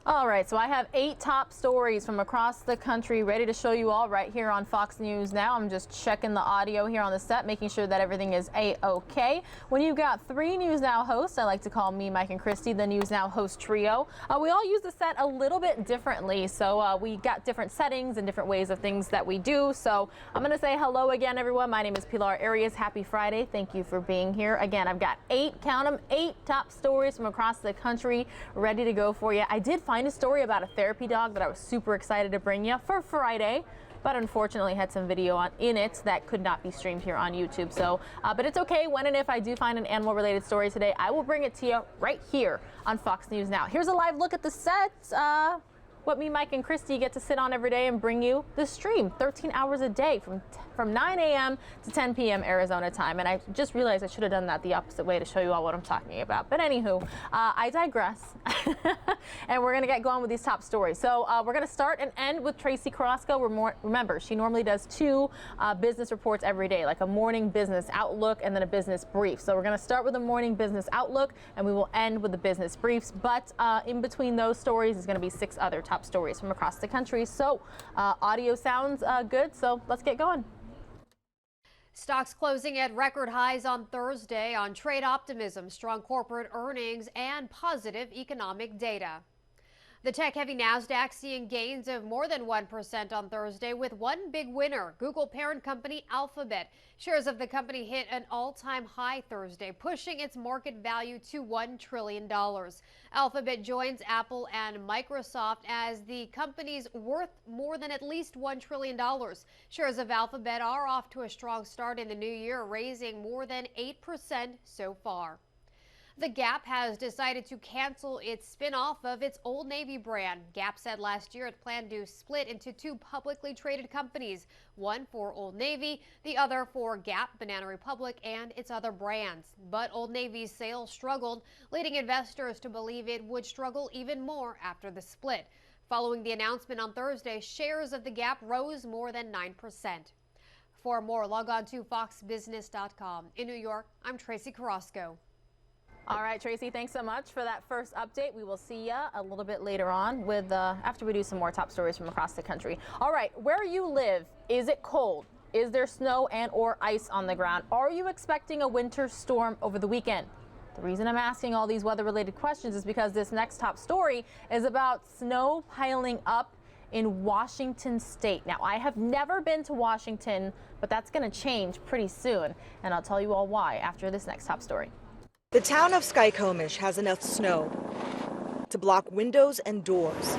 All right, so I have 8 top stories from across the country ready to show you all right here on Fox News Now. I'm just checking the audio here on the set, making sure that everything is A-OK. When you've got 3 News Now hosts, I like to call me, Mike, and Christy, the News Now host trio. We all use the set a little bit differently, so we got different settings and different ways of things that we do. So I'm going to say hello again, everyone. My name is Pilar Arias. Happy Friday. Thank you for being here. Again, I've got 8, count them, 8 top stories from across the country ready to go for you. I did find a story about a therapy dog that I was super excited to bring you for Friday, but unfortunately had some video in it that could not be streamed here on YouTube. So, but it's okay. When and if I do find an animal-related story today, I will bring it to you right here on Fox News Now. Here's a live look at the set. What me, Mike, and Christy get to sit on every day and bring you the stream 13 hours a day from 9 a.m. to 10 p.m. Arizona time. And I just realized I should have done that the opposite way to show you all what I'm talking about. But anywho, I digress. And we're going to get going with these top stories. So we're going to start and end with Tracy Carrasco. Remember, she normally does 2 business reports every day, like a morning business outlook and then a business brief. So we're going to start with the morning business outlook and we will end with the business briefs. But in between those stories is going to be 6 other top stories from across the country. So audio sounds good, so let's get going. Stocks closing at record highs on Thursday on trade optimism, strong corporate earnings, and positive economic data. The tech-heavy Nasdaq seeing gains of more than 1% on Thursday, with one big winner, Google parent company Alphabet. Shares of the company hit an all-time high Thursday, pushing its market value to $1 trillion. Alphabet joins Apple and Microsoft as the companies worth more than at least $1 trillion. Shares of Alphabet are off to a strong start in the new year, raising more than 8% so far. The Gap has decided to cancel its spin-off of its Old Navy brand. Gap said last year it planned to split into 2 publicly traded companies, one for Old Navy, the other for Gap, Banana Republic, and its other brands. But Old Navy's sales struggled, leading investors to believe it would struggle even more after the split. Following the announcement on Thursday, shares of the Gap rose more than 9%. For more, log on to foxbusiness.com. In New York, I'm Tracy Carrasco. All right, Tracy, thanks so much for that first update. We will see you a little bit later on with after we do some more top stories from across the country. All right, where you live, is it cold? Is there snow and or ice on the ground? Are you expecting a winter storm over the weekend? The reason I'm asking all these weather-related questions is because this next top story is about snow piling up in Washington State. Now, I have never been to Washington, but that's going to change pretty soon, and I'll tell you all why after this next top story. The town of Skykomish has enough snow to block windows and doors.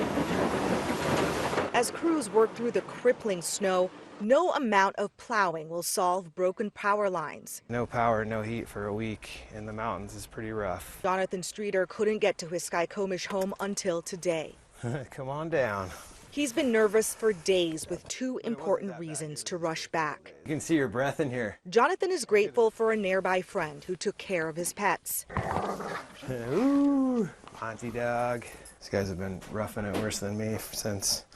As crews work through the crippling snow, no amount of plowing will solve broken power lines. No power, no heat for a week in the mountains is pretty rough. Jonathan Streeter couldn't get to his Skykomish home until today. Come on down. He's been nervous for days with 2 important reasons to rush back. You can see your breath in here. Jonathan is grateful for a nearby friend who took care of his pets. Ooh, Auntie dog. These guys have been roughing it worse than me since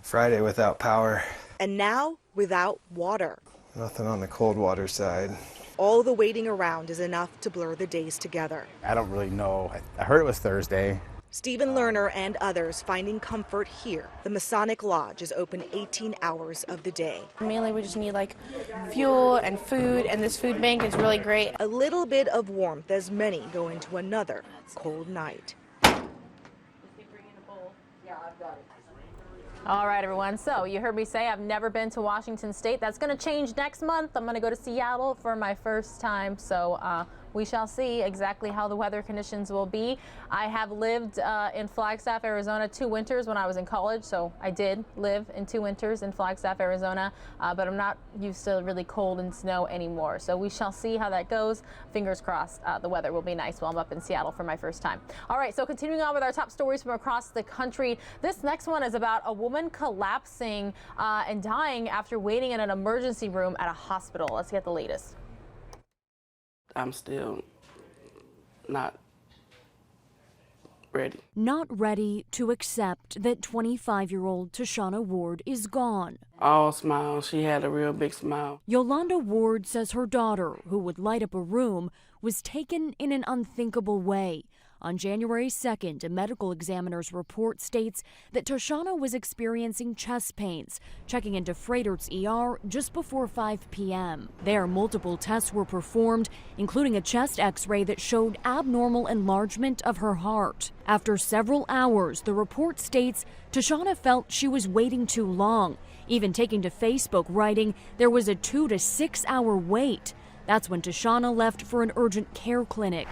Friday without power. And now without water. Nothing on the cold water side. All the waiting around is enough to blur the days together. I don't really know. I heard it was Thursday. Stephen Lerner and others finding comfort here. The Masonic Lodge is open 18 hours of the day. Mainly we just need like fuel and food, and this food bank is really great. A little bit of warmth as many go into another cold night. All right, everyone. So you heard me say I've never been to Washington State. That's going to change next month. I'm going to go to Seattle for my first time. So we shall see exactly how the weather conditions will be. I have lived in Flagstaff, Arizona 2 winters when I was in college. So I did live in 2 winters in Flagstaff, Arizona, but I'm not used to really cold and snow anymore. So we shall see how that goes. Fingers crossed the weather will be nice while I'm up in Seattle for my first time. All right, so continuing on with our top stories from across the country. This next one is about a woman collapsing and dying after waiting in an emergency room at a hospital. Let's get the latest. I'm still not ready. Not ready to accept that 25-year-old Tashana Ward is gone. All smiles. She had a real big smile. Yolanda Ward says her daughter, who would light up a room, was taken in an unthinkable way. On January 2nd, a medical examiner's report states that Tashana was experiencing chest pains, checking into Freidert's ER just before 5 p.m. There, multiple tests were performed, including a chest x-ray that showed abnormal enlargement of her heart. After several hours, the report states Tashana felt she was waiting too long, even taking to Facebook writing there was a 2 to 6 hour wait. That's when Tashana left for an urgent care clinic,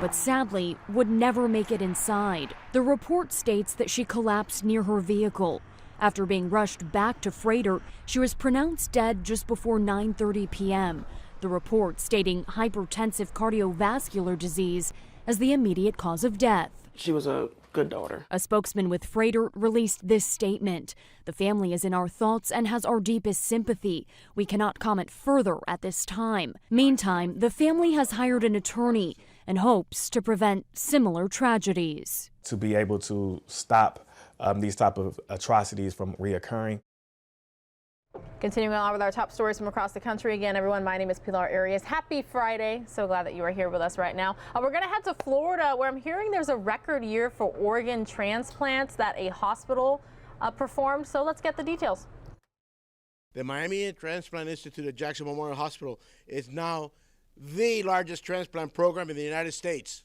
but sadly would never make it inside. The report states that she collapsed near her vehicle. After being rushed back to Freidert, she was pronounced dead just before 9:30 p.m. The report stating hypertensive cardiovascular disease as the immediate cause of death. She was a good daughter. A spokesman with Freidert released this statement. The family is in our thoughts and has our deepest sympathy. We cannot comment further at this time. Meantime, the family has hired an attorney and hopes to prevent similar tragedies. To be able to stop these type of atrocities from reoccurring. Continuing on with our top stories from across the country. Again, everyone, my name is Pilar Arias. Happy Friday. So glad that you are here with us right now. We're going to head to Florida, where I'm hearing there's a record year for organ transplants that a hospital performed. So let's get the details. The Miami Transplant Institute at Jackson Memorial Hospital is now the largest transplant program in the United States.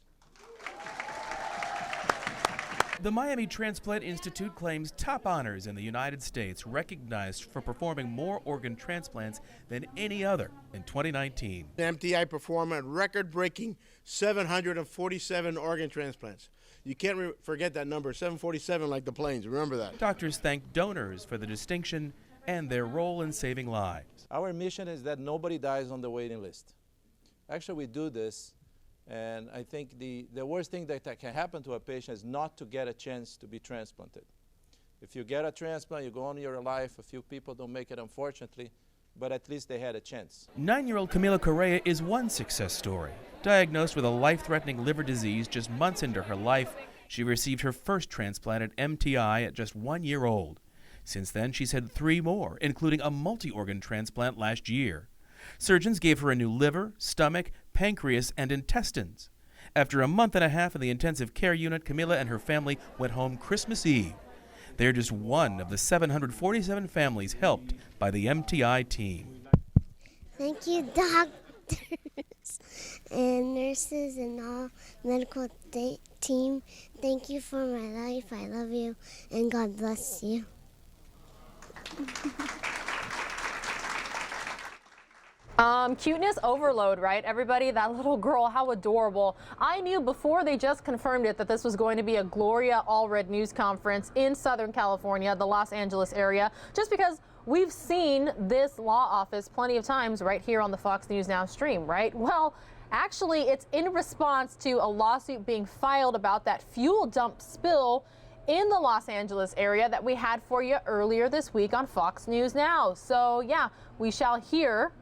The Miami Transplant Institute claims top honors in the United States, recognized for performing more organ transplants than any other in 2019. The MTI performed a record-breaking 747 organ transplants. You can't forget that number, 747 like the planes, remember that. Doctors thank donors for the distinction and their role in saving lives. Our mission is that nobody dies on the waiting list. Actually, we do this, and I think the worst thing that can happen to a patient is not to get a chance to be transplanted. If you get a transplant, you go on your life. A few people don't make it, unfortunately, but at least they had a chance. 9-year-old Camila Correa is one success story. Diagnosed with a life-threatening liver disease just months into her life, she received her first transplant at MTI at just 1 year old. Since then, she's had 3 more, including a multi-organ transplant last year. Surgeons gave her a new liver, stomach, pancreas, and intestines. After a month and a half in the intensive care unit, Camila and her family went home Christmas Eve. They're just one of the 747 families helped by the MTI team. Thank you, doctors and nurses and all medical team. Thank you for my life. I love you, and God bless you. Cuteness overload, right? Everybody, that little girl, how adorable. I knew before they just confirmed it that this was going to be a Gloria Allred news conference in Southern California, the Los Angeles area, just because we've seen this law office plenty of times right here on the Fox News Now stream, right? Well, actually, it's in response to a lawsuit being filed about that fuel dump spill in the Los Angeles area that we had for you earlier this week on Fox News Now. So yeah, we shall hear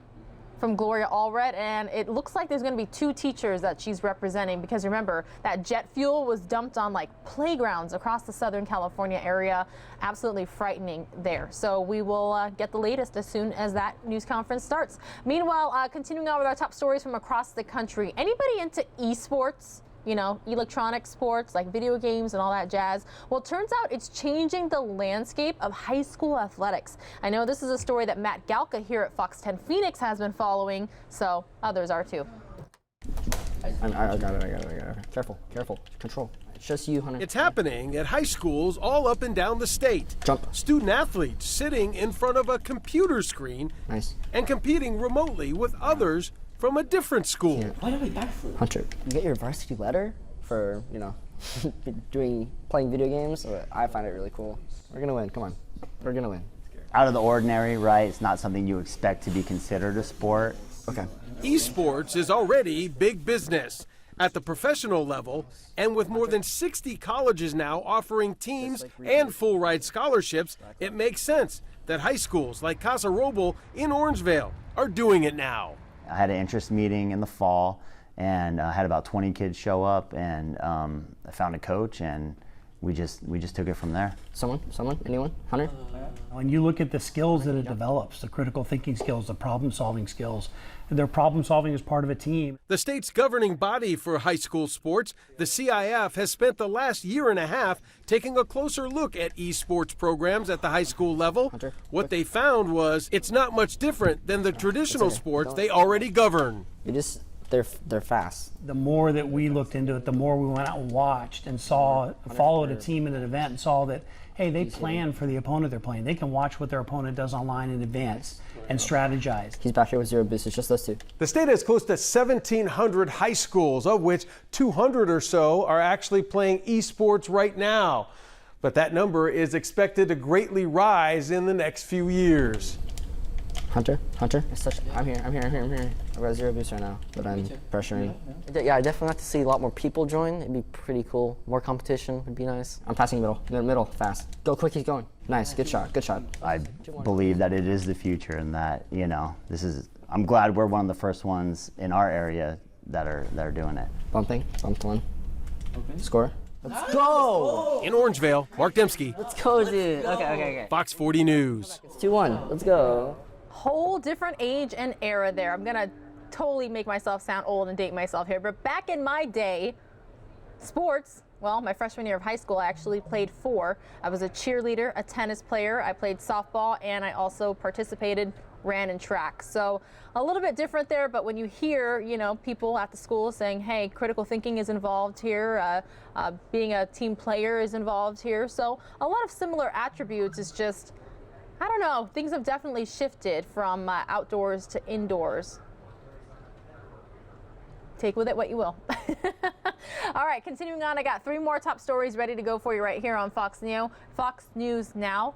from Gloria Allred, and it looks like there's going to be 2 teachers that she's representing, because remember, that jet fuel was dumped on like playgrounds across the Southern California area. Absolutely frightening there. So we will get the latest as soon as that news conference starts. Meanwhile, continuing on with our top stories from across the country. Anybody into esports? You know, electronic sports like video games and all that jazz. Well, it turns out it's changing the landscape of high school athletics. I know this is a story that Matt Galka here at Fox 10 Phoenix has been following, so others are too. I got it. Careful, control. It's just you, Hunter. It's happening at high schools all up and down the state. Jump. Student athletes sitting in front of a computer screen. Nice. And competing remotely with others from a different school. Why don't we backflip? Hunter, you get your varsity letter for, playing video games. I find it really cool. We're gonna win, come on. We're gonna win. Out of the ordinary, right? It's not something you expect to be considered a sport. Okay. Esports is already big business at the professional level, and with more than 60 colleges now offering teams and full-ride scholarships, it makes sense that high schools like Casa Roble in Orangevale are doing it now. I had an interest meeting in the fall, and I had about 20 kids show up, and I found a coach, and we just took it from there. Someone, anyone? Hunter? When you look at the skills that it develops, the critical thinking skills, the problem-solving skills, their problem-solving is part of a team. The state's governing body for high school sports, the CIF, has spent the last year and a half taking a closer look at esports programs at the high school level. What they found was it's not much different than the traditional sports they already govern. They're fast. The more that we looked into it, the more we went out and watched and followed a team in an event and saw that, hey, they plan for the opponent they're playing. They can watch what their opponent does online in advance and strategize. He's back here with 0 boosts. It's just those two. The state has close to 1,700 high schools, of which 200 or so are actually playing esports right now. But that number is expected to greatly rise in the next few years. Hunter, I'm here. I've got 0 boosts right now, but I'm pressuring. Yeah, I definitely like to see a lot more people join. It'd be pretty cool. More competition would be nice. I'm passing middle, fast. Go quick, he's going. Nice, good shot. I believe that it is the future and that, I'm glad we're one of the first ones in our area that are doing it. Bumped one. Okay. Score. Let's go! In Orangevale, Mark Dembski. Let's go, dude. Okay. Fox 40 News. It's 2-1. Let's go. Whole different age and era there. I'm gonna totally make myself sound old and date myself here, but back in my day, sports, well, my freshman year of high school, I actually played 4. I was a cheerleader, a tennis player, I played softball, and I also ran in track. So a little bit different there, but when you hear, people at the school saying, hey, critical thinking is involved here, being a team player is involved here. So a lot of similar attributes. Is just, I don't know, things have definitely shifted from outdoors to indoors. Take with it what you will. All right, continuing on, I got 3 more top stories ready to go for you right here on Fox News Now.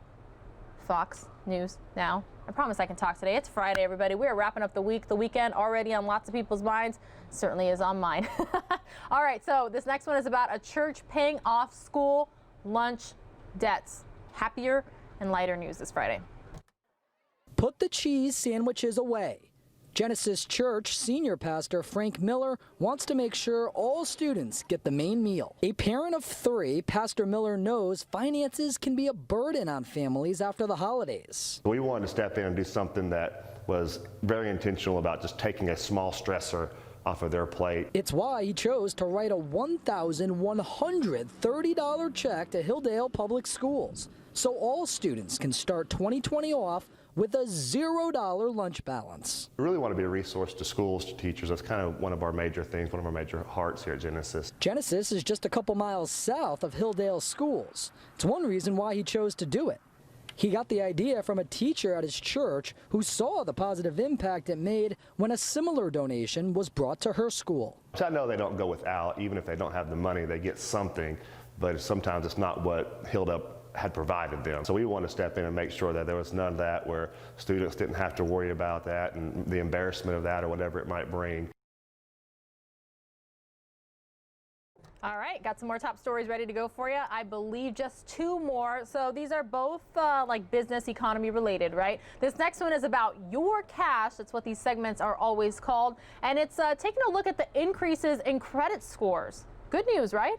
I promise I can talk today. It's Friday, everybody. We are wrapping up the week. The weekend already on lots of people's minds. Certainly is on mine. All right, so this next one is about a church paying off school lunch debts. Happier and lighter news this Friday. Put the cheese sandwiches away. Genesis Church senior pastor Frank Miller wants to make sure all students get the main meal. A parent of 3, Pastor Miller knows finances can be a burden on families after the holidays. We wanted to step in and do something that was very intentional about just taking a small stressor off of their plate. It's why he chose to write a $1,130 check to Hilldale Public Schools, so all students can start 2020 off with a $0 lunch balance. We really want to be a resource to schools, to teachers. That's kind of one of our major things, one of our major hearts here at Genesis. Genesis is just a couple miles south of Hilldale Schools. It's one reason why he chose to do it. He got the idea from a teacher at his church who saw the positive impact it made when a similar donation was brought to her school. I know they don't go without. Even if they don't have the money, they get something, but sometimes it's not what Hilldale had provided them. So we want to step in and make sure that there was none of that, where students didn't have to worry about that and the embarrassment of that or whatever it might bring. All right, got some more top stories ready to go for you. I believe just 2 more. So these are both like business economy related, right? This next one is about your cash. That's what these segments are always called. And it's taking a look at the increases in credit scores. Good news, right?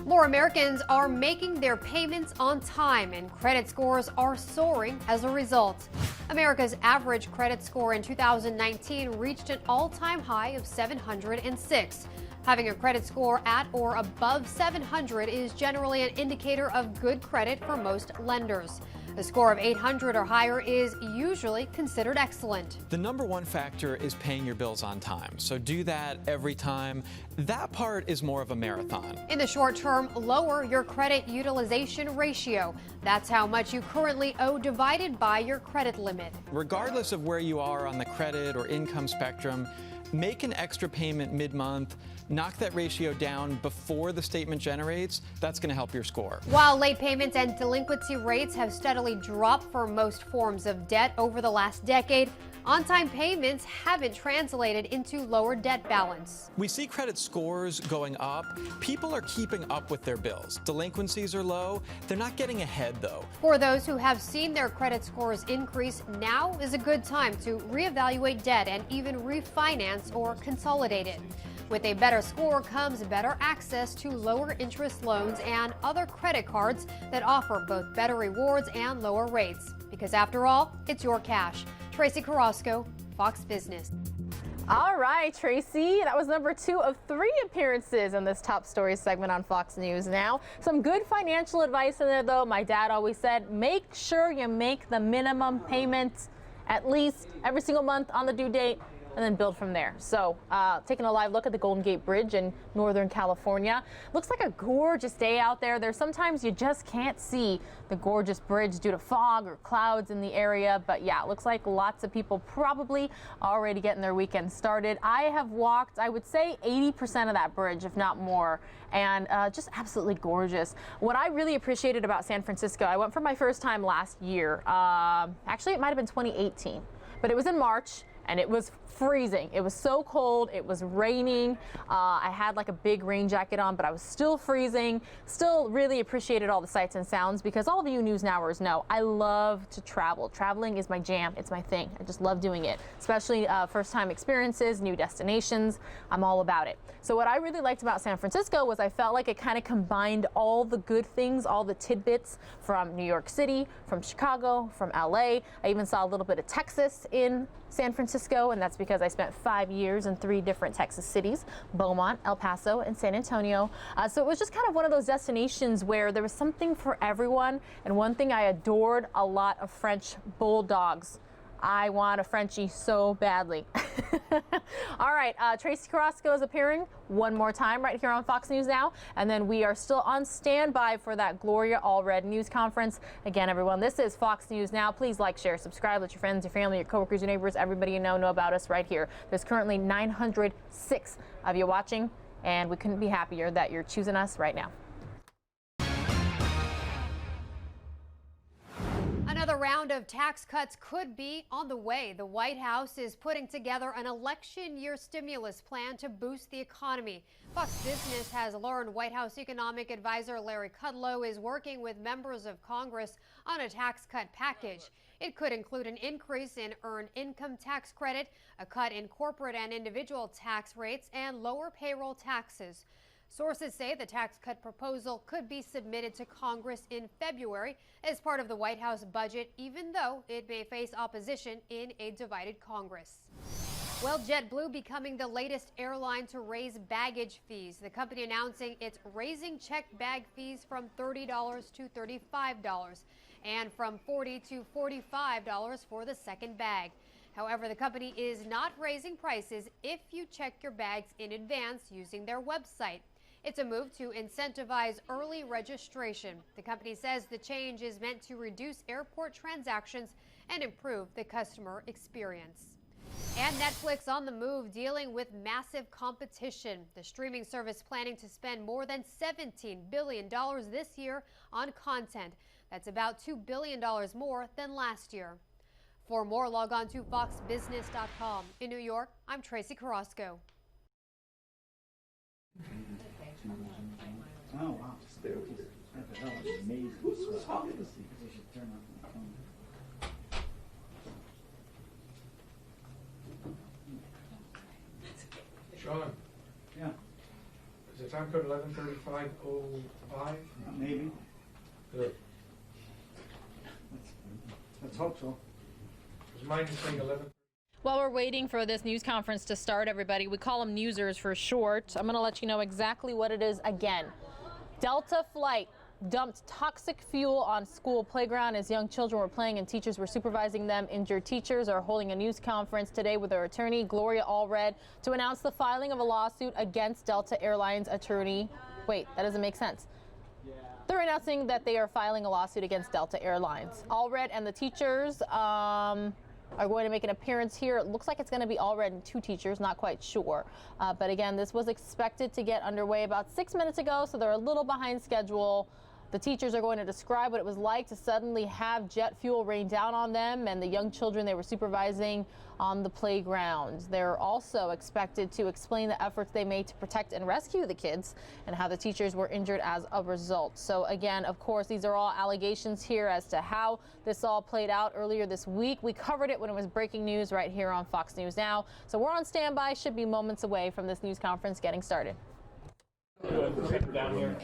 More Americans are making their payments on time, and credit scores are soaring as a result. America's average credit score in 2019 reached an all-time high of 706. Having a credit score at or above 700 is generally an indicator of good credit for most lenders. A score of 800 or higher is usually considered excellent. The number one factor is paying your bills on time. So do that every time. That part is more of a marathon. In the short term, lower your credit utilization ratio. That's how much you currently owe divided by your credit limit. Regardless of where you are on the credit or income spectrum, make an extra payment mid-month. Knock that ratio down before the statement generates. That's going to help your score. While late payments and delinquency rates have steadily steadily dropped for most forms of debt over the last decade, on-time payments haven't translated into lower debt balance. We see credit scores going up. People are keeping up with their bills. Delinquencies are low. They're not getting ahead, though. For those who have seen their credit scores increase, now is a good time to reevaluate debt and even refinance or consolidate it. With a better score comes better access to lower interest loans and other credit cards that offer both better rewards and lower rates. Because after all, it's your cash. Tracy Carrasco, Fox Business. All right, Tracy, that was number 2 of 3 appearances in this top stories segment on Fox News Now. Some good financial advice in there, though. My dad always said, make sure you make the minimum payments at least every single month on the due date, and then build from there. So taking a live look at the Golden Gate Bridge in Northern California. Looks like a gorgeous day out there. There's sometimes you just can't see the gorgeous bridge due to fog or clouds in the area. But yeah, it looks like lots of people probably already getting their weekend started. I have walked, I would say 80% of that bridge, if not more, and just absolutely gorgeous. What I really appreciated about San Francisco, I went for my first time last year. Actually, it might have been 2018, but it was in March. And it was freezing. It was so cold. It was raining. I had like a big rain jacket on, but I was still freezing. Still really appreciated all the sights and sounds because all of you news nowers know I love to travel. Traveling is my jam. It's my thing. I just love doing it, especially first time experiences, new destinations. I'm all about it. So what I really liked about San Francisco was I felt like it kind of combined all the good things, all the tidbits from New York City, from Chicago, from LA. I even saw a little bit of Texas in San Francisco, and that's because I spent 5 years in 3 different Texas cities, Beaumont, El Paso, and San Antonio. So it was just kind of one of those destinations where there was something for everyone. And one thing I adored, a lot of French bulldogs. I want a Frenchie so badly. All right, Tracy Carrasco is appearing one more time right here on Fox News Now, and then we are still on standby for that Gloria Allred news conference. Again, everyone, this is Fox News Now. Please like, share, subscribe, let your friends, your family, your coworkers, your neighbors, everybody you know about us right here. There's currently 906 of you watching, and we couldn't be happier that you're choosing us right now. Another round of tax cuts could be on the way. The White House is putting together an election year stimulus plan to boost the economy. Fox Business has learned White House economic advisor Larry Kudlow is working with members of Congress on a tax cut package. It could include an increase in earned income tax credit, a cut in corporate and individual tax rates, and lower payroll taxes. Sources say the tax cut proposal could be submitted to Congress in February as part of the White House budget, even though it may face opposition in a divided Congress. Well, JetBlue becoming the latest airline to raise baggage fees. The company announcing it's raising checked bag fees from $30 to $35 and from $40 to $45 for the second bag. However, the company is not raising prices if you check your bags in advance using their website. It's a move to incentivize early registration. The company says the change is meant to reduce airport transactions and improve the customer experience. And Netflix on the move, dealing with massive competition. The streaming service planning to spend more than $17 billion this year on content. That's about $2 billion more than last year. For more, log on to foxbusiness.com. In New York, I'm Tracy Carrasco. Oh, wow. That was amazing. Who's talking? Sean. Yeah. Is the time code 11:35:05? Maybe. Good. Let's hope so. Is mine just saying 11? While we're waiting for this news conference to start, everybody, we call them newsers for short. I'm going to let you know exactly what it is again. Delta flight dumped toxic fuel on school playground as young children were playing and teachers were supervising them. Injured teachers are holding a news conference today with their attorney, Gloria Allred, to announce the filing of a lawsuit against Delta Airlines attorney. Wait, that doesn't make sense. They're announcing that they are filing a lawsuit against Delta Airlines. Allred and the teachers are going to make an appearance here. It looks like it's going to be Allred and 2 teachers, not quite sure. But again, this was expected to get underway about 6 minutes ago, so they're a little behind schedule. The teachers are going to describe what it was like to suddenly have jet fuel rain down on them and the young children they were supervising on the playground. They're also expected to explain the efforts they made to protect and rescue the kids and how the teachers were injured as a result. So again, of course, these are all allegations here as to how this all played out earlier this week. We covered it when it was breaking news right here on Fox News Now. So we're on standby, should be moments away from this news conference getting started. Down here.